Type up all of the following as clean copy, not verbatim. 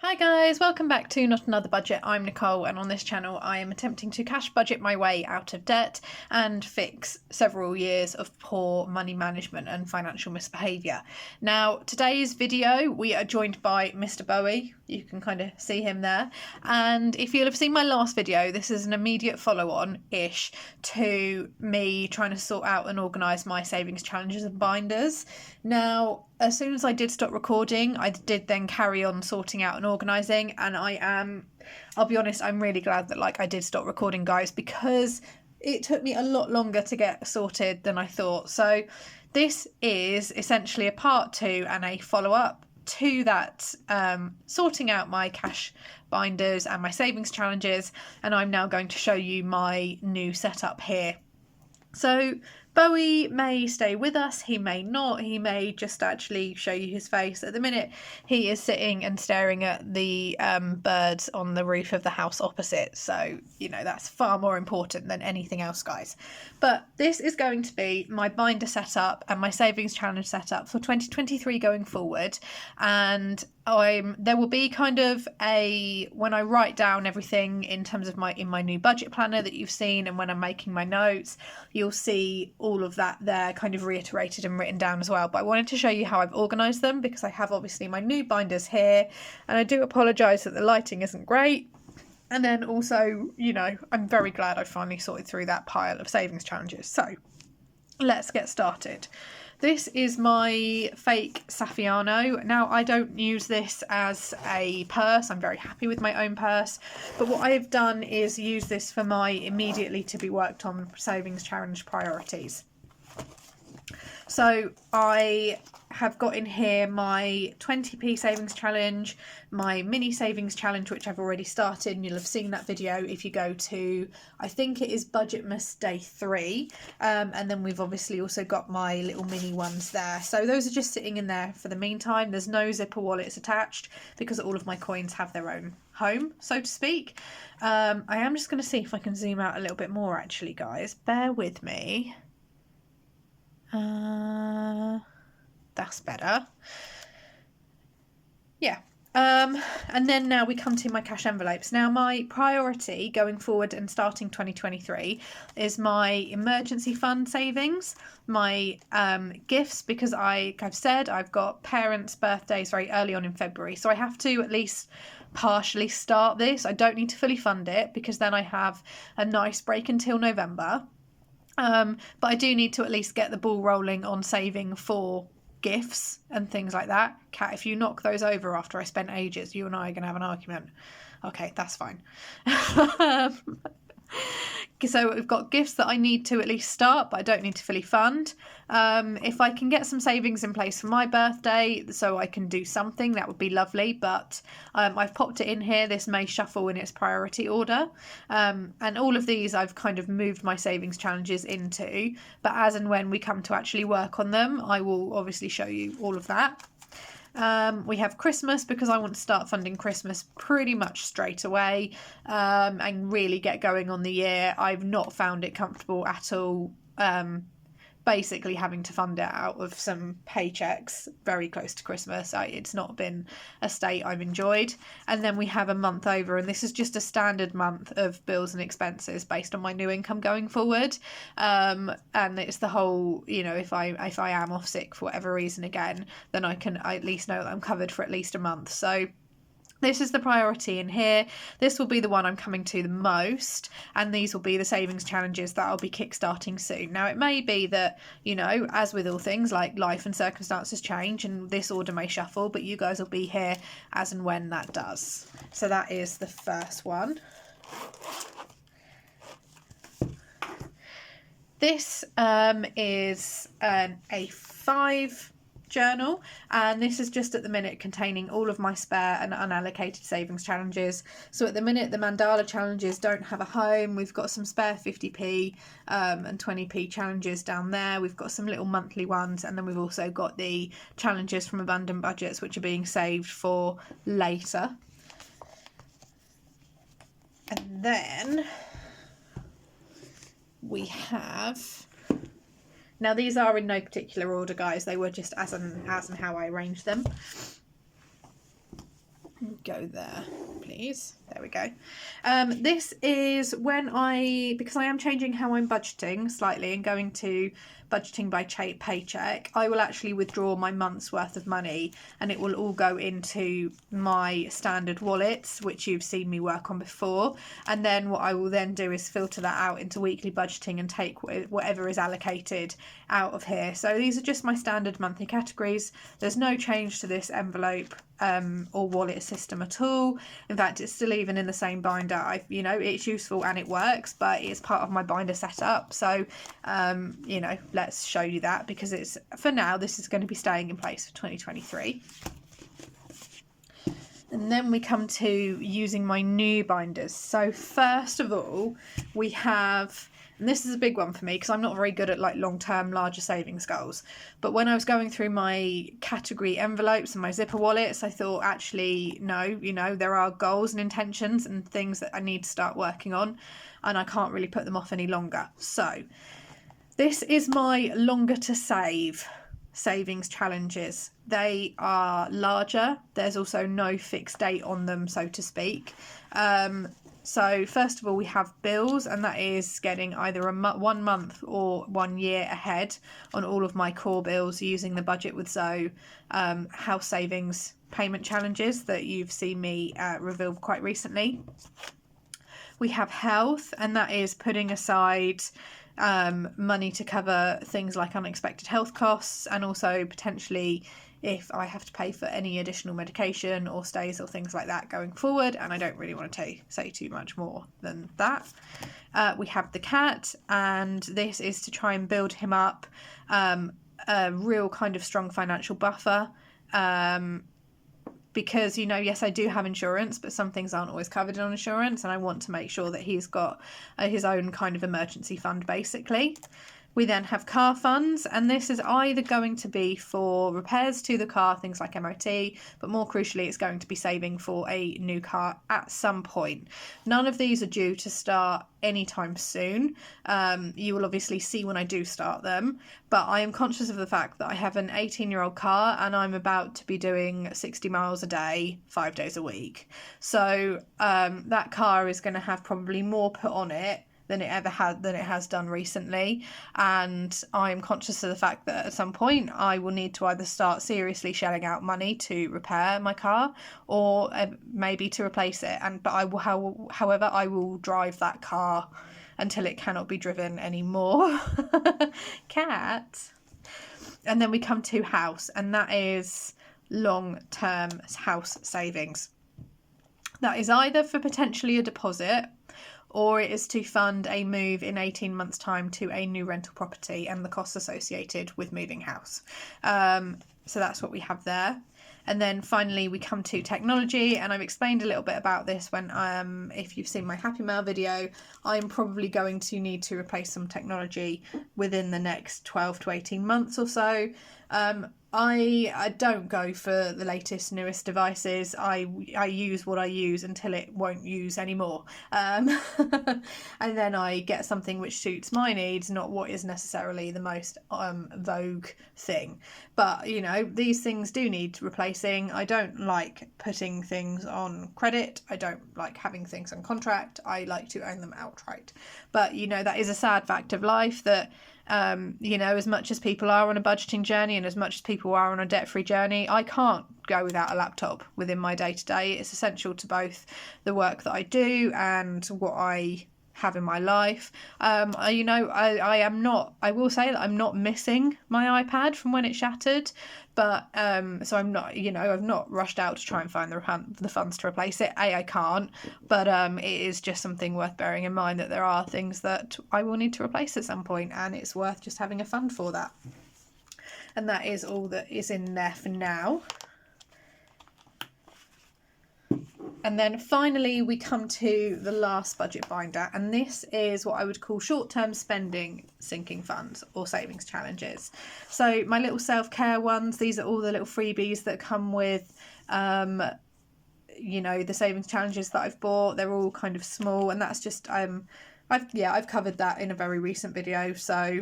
Hi guys, welcome back to Not Another Budget. I'm Nicole, and on this channel I am attempting to cash budget my way out of debt and fix several years of poor money management and financial misbehaviour. Now, today's video we are joined by Mr. Bowie. You can kind of see him there, and if you'll have seen my last video, this is an immediate follow-on-ish to me trying to sort out and organise my savings challenges and binders. Now, as soon as I did stop recording, I did then carry on sorting out and organising, and I'll be honest, I'm really glad that I did stop recording, guys, because it took me a lot longer to get sorted than I thought. So this is essentially a part 2 and a follow-up to that, sorting out my cash binders and my savings challenges, and I'm now going to show you my new setup here. So Bowie may stay with us, he may not, he may just actually show you his face. At the minute he is sitting and staring at the birds on the roof of the house opposite, so you know that's far more important than anything else, guys. But this is going to be my binder setup and my savings challenge setup for 2023 going forward, and there will be kind of when I write down everything in terms of my new budget planner that you've seen, and when I'm making my notes, you'll see all of that there kind of reiterated and written down as well. But I wanted to show you how I've organised them, because I have obviously my new binders here, and I do apologise that the lighting isn't great. And then also, you know, I'm very glad I finally sorted through that pile of savings challenges. So let's get started. This is my fake Saffiano. Now, I don't use this as a purse. I'm very happy with my own purse. But what I've done is use this for my immediately to be worked on savings challenge priorities. So I have got in here my 20p savings challenge, my mini savings challenge, which I've already started, and you'll have seen that video if you go to, I think it is Budgetmas day 3, and then we've obviously also got my little mini ones there. So those are just sitting in there for the meantime. There's no zipper wallets attached because all of my coins have their own home, so to speak. I am just going to see if I can zoom out a little bit more, actually, guys. Bear with me. That's better. Yeah. And then now we come to my cash envelopes. Now, my priority going forward and starting 2023 is my emergency fund savings, my gifts, because like I've said, I've got parents' birthdays very early on in February, so I have to at least partially start this. I don't need to fully fund it, because then I have a nice break until November. But I do need to at least get the ball rolling on saving for gifts and things like that. Kat, if you knock those over after I spent ages, you and I are going to have an argument. Okay, that's fine. So we've got gifts that I need to at least start, but I don't need to fully fund. If I can get some savings in place for my birthday so I can do something, that would be lovely. But I've popped it in here. This may shuffle in its priority order. And all of these I've kind of moved my savings challenges into. But as and when we come to actually work on them, I will obviously show you all of that. We have Christmas, because I want to start funding Christmas pretty much straight away, and really get going on the year. I've not found it comfortable at all, basically having to fund it out of some paychecks very close to Christmas. It's not been a state I've enjoyed. And then we have a month over, and this is just a standard month of bills and expenses based on my new income going forward. And it's the whole, you know, if I am off sick for whatever reason again, then I at least know that I'm covered for at least a month. So this is the priority in here. This will be the one I'm coming to the most, and these will be the savings challenges that I'll be kickstarting soon. Now, it may be that, you know, as with all things, like life and circumstances change and this order may shuffle, but you guys will be here as and when that does. So that is the first one. This is an A5 journal, and this is just at the minute containing all of my spare and unallocated savings challenges. So at the minute the mandala challenges don't have a home. We've got some spare 50p and 20p challenges down there. We've got some little monthly ones, and then we've also got the challenges from abundant budgets, which are being saved for later. And then we have Now these are in no particular order, guys. They were just as and how I arranged them. Go there, please. There we go. This is when because I am changing how I'm budgeting slightly and going to budgeting by paycheck, I will actually withdraw my month's worth of money and it will all go into my standard wallets, which you've seen me work on before. And then what I will then do is filter that out into weekly budgeting and take whatever is allocated out of here. So these are just my standard monthly categories. There's no change to this envelope or wallet system at all. In fact, it's still even in the same binder. It's useful and it works, but it's part of my binder setup. So, let's show you that, because for now, this is going to be staying in place for 2023. And then we come to using my new binders. So first of all, we have, and this is a big one for me because I'm not very good at like long-term larger savings goals. But when I was going through my category envelopes and my zipper wallets, I thought, actually, no, there are goals and intentions and things that I need to start working on, and I can't really put them off any longer. So this is my longer to save savings challenges. They are larger. There's also no fixed date on them, so to speak. So first of all, we have bills, and that is getting either 1 month or 1 year ahead on all of my core bills using the Budget with Zoe house savings payment challenges that you've seen me reveal quite recently. We have health, and that is putting aside money to cover things like unexpected health costs, and also potentially if I have to pay for any additional medication or stays or things like that going forward, and I don't really want to say too much more than that. We have the cat, and this is to try and build him up a real kind of strong financial buffer, because, yes, I do have insurance, but some things aren't always covered on insurance, and I want to make sure that he's got his own kind of emergency fund, basically. We then have car funds, and this is either going to be for repairs to the car, things like MOT, but more crucially, it's going to be saving for a new car at some point. None of these are due to start anytime soon. You will obviously see when I do start them, but I am conscious of the fact that I have an 18-year-old car and I'm about to be doing 60 miles a day, 5 days a week. So that car is going to have probably more put on it than it has done recently, and I'm conscious of the fact that at some point I will need to either start seriously shelling out money to repair my car or maybe to replace it. However, I will drive that car until it cannot be driven anymore. Cat. And then we come to house, and that is long-term house savings. That is either for potentially a deposit, or it is to fund a move in 18 months' time to a new rental property and the costs associated with moving house. So that's what we have there. And then finally we come to technology, and I've explained a little bit about this when if you've seen my Happy Mail video. I'm probably going to need to replace some technology within the next 12 to 18 months or so. I don't go for the latest, newest devices. I use what I use until it won't use anymore. And then I get something which suits my needs, not what is necessarily the most vogue thing. But, these things do need replacing. I don't like putting things on credit. I don't like having things on contract. I like to own them outright. But, that is a sad fact of life that as much as people are on a budgeting journey and as much as people are on a debt-free journey, I can't go without a laptop within my day-to-day. It's essential to both the work that I do and what I have in my life. I will say that I'm not missing my iPad from when it shattered, but so I'm not, I've not rushed out to try and find the funds to replace it. I can't, but it is just something worth bearing in mind that there are things that I will need to replace at some point, and it's worth just having a fund for that. And that is all that is in there for now. And then finally we come to the last budget binder, and this is what I would call short-term spending sinking funds or savings challenges. So my little self-care ones, these are all the little freebies that come with the savings challenges that I've bought. They're all kind of small, and that's just I've covered that in a very recent video, so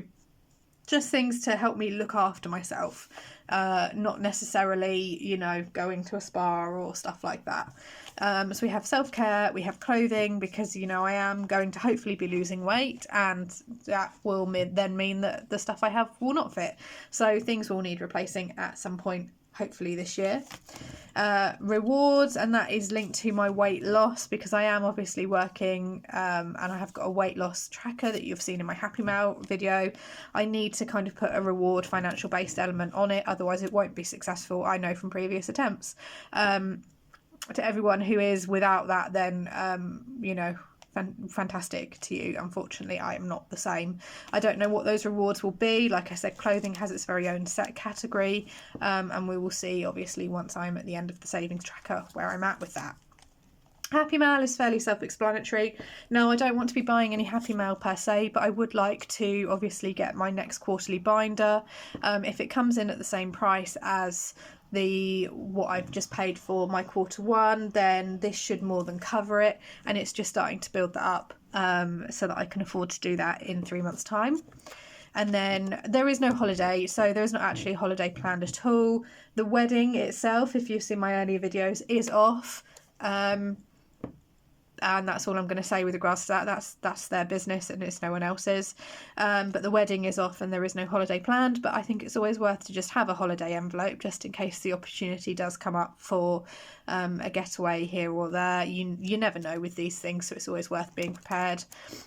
just things to help me look after myself, not necessarily, you know, going to a spa or stuff like that. So we have self-care, we have clothing, because, you know, I am going to hopefully be losing weight, and that will then mean that the stuff I have will not fit. So things will need replacing at some point, hopefully this year. Rewards, and that is linked to my weight loss, because I am obviously working, and I have got a weight loss tracker that you've seen in my Happy Mail video. I need to kind of put a reward financial based element on it, otherwise it won't be successful, I know from previous attempts. To everyone who is without that, then you know, fantastic to you. Unfortunately, I am not the same. I don't know what those rewards will be. Like I said, clothing has its very own set category, and we will see obviously once I'm at the end of the savings tracker where I'm at with that. Happy Mail is fairly self-explanatory. Now, I don't want to be buying any Happy Mail per se, but I would like to obviously get my next quarterly binder. If it comes in at the same price as what I've just paid for my quarter one, then this should more than cover it, and it's just starting to build that up, so that I can afford to do that in 3 months' time. And then there is no holiday, so there is not actually a holiday planned at all. The wedding itself, if you've seen my earlier videos, is off. And that's all I'm going to say with regards to that. That's their business and it's no one else's. But the wedding is off and there is no holiday planned. But I think it's always worth to just have a holiday envelope, just in case the opportunity does come up for a getaway here or there. You never know with these things, so it's always worth being prepared.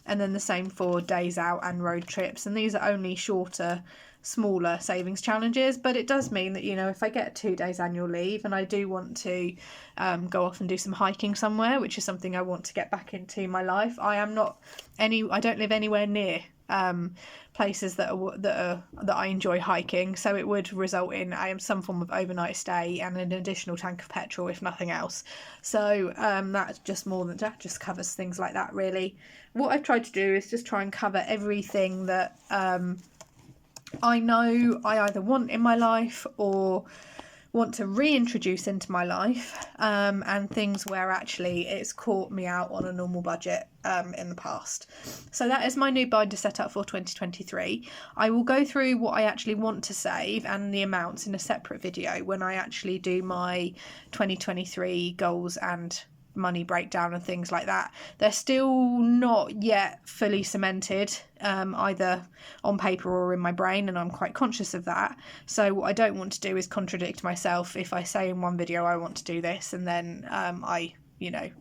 And then the same for days out and road trips. And these are only shorter, smaller savings challenges, but it does mean that, you know, if I get 2 days annual leave and I do want to go off and do some hiking somewhere, which is something I want to get back into my life, I don't live anywhere near places that I enjoy hiking, so it would result in some form of overnight stay and an additional tank of petrol, if nothing else. So that just covers things like that, really. What I've tried to do is just try and cover everything that I know I either want in my life or want to reintroduce into my life, and things where actually it's caught me out on a normal budget in the past. So that is my new binder set up for 2023. I will go through what I actually want to save and the amounts in a separate video when I actually do my 2023 goals and money breakdown and things like that. They're still not yet fully cemented, either on paper or in my brain, and I'm quite conscious of that. So what I don't want to do is contradict myself if I say in one video I want to do this and then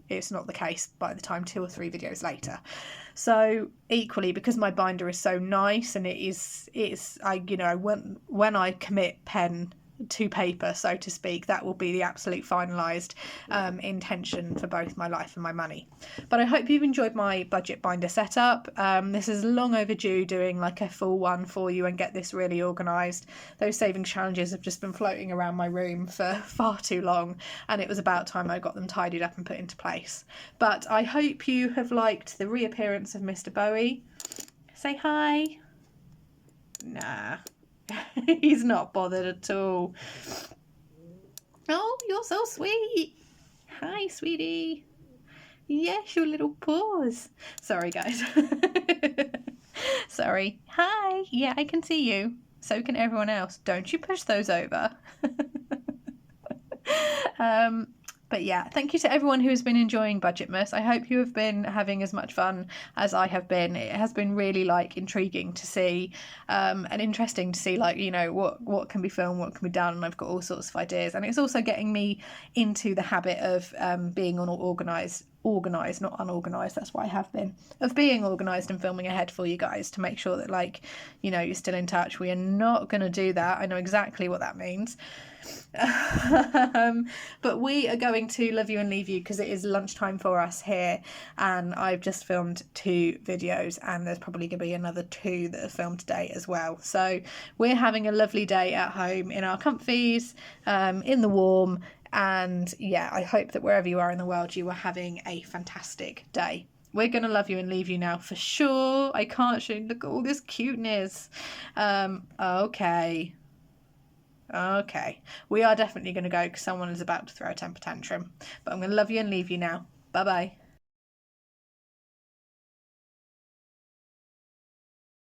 it's not the case by the time 2 or 3 videos later. So equally, because my binder is so nice and when I commit pen to paper, so to speak, that will be the absolute finalised intention for both my life and my money. But I hope you've enjoyed my budget binder setup. This is long overdue, doing like a full one for you and get this really organised. Those savings challenges have just been floating around my room for far too long, and it was about time I got them tidied up and put into place. But I hope you have liked the reappearance of Mr. Bowie. Say hi. Nah. He's not bothered at all. Oh, you're so sweet. Hi, sweetie. Yes, your little paws. Sorry, guys. Sorry. Hi. Yeah, I can see you. So can everyone else. Don't you push those over. But yeah, thank you to everyone who has been enjoying Budgetmas. I hope you have been having as much fun as I have been. It has been really intriguing to see, and interesting to see what can be filmed, what can be done, and I've got all sorts of ideas. And it's also getting me into the habit of being organised, not unorganised. That's what I have been, of being organised and filming ahead for you guys to make sure that you're still in touch. We are not going to do that. I know exactly what that means. But we are going to love you and leave you because it is lunchtime for us here, and I've just filmed 2 videos and there's probably going to be another 2 that are filmed today as well. So we're having a lovely day at home in our comfies, in the warm, and yeah, I hope that wherever you are in the world you are having a fantastic day. We're going to love you and leave you now for sure. I can't show you. Look at all this cuteness. Okay, we are definitely going to go because someone is about to throw a temper tantrum. But I'm going to love you and leave you now. Bye-bye.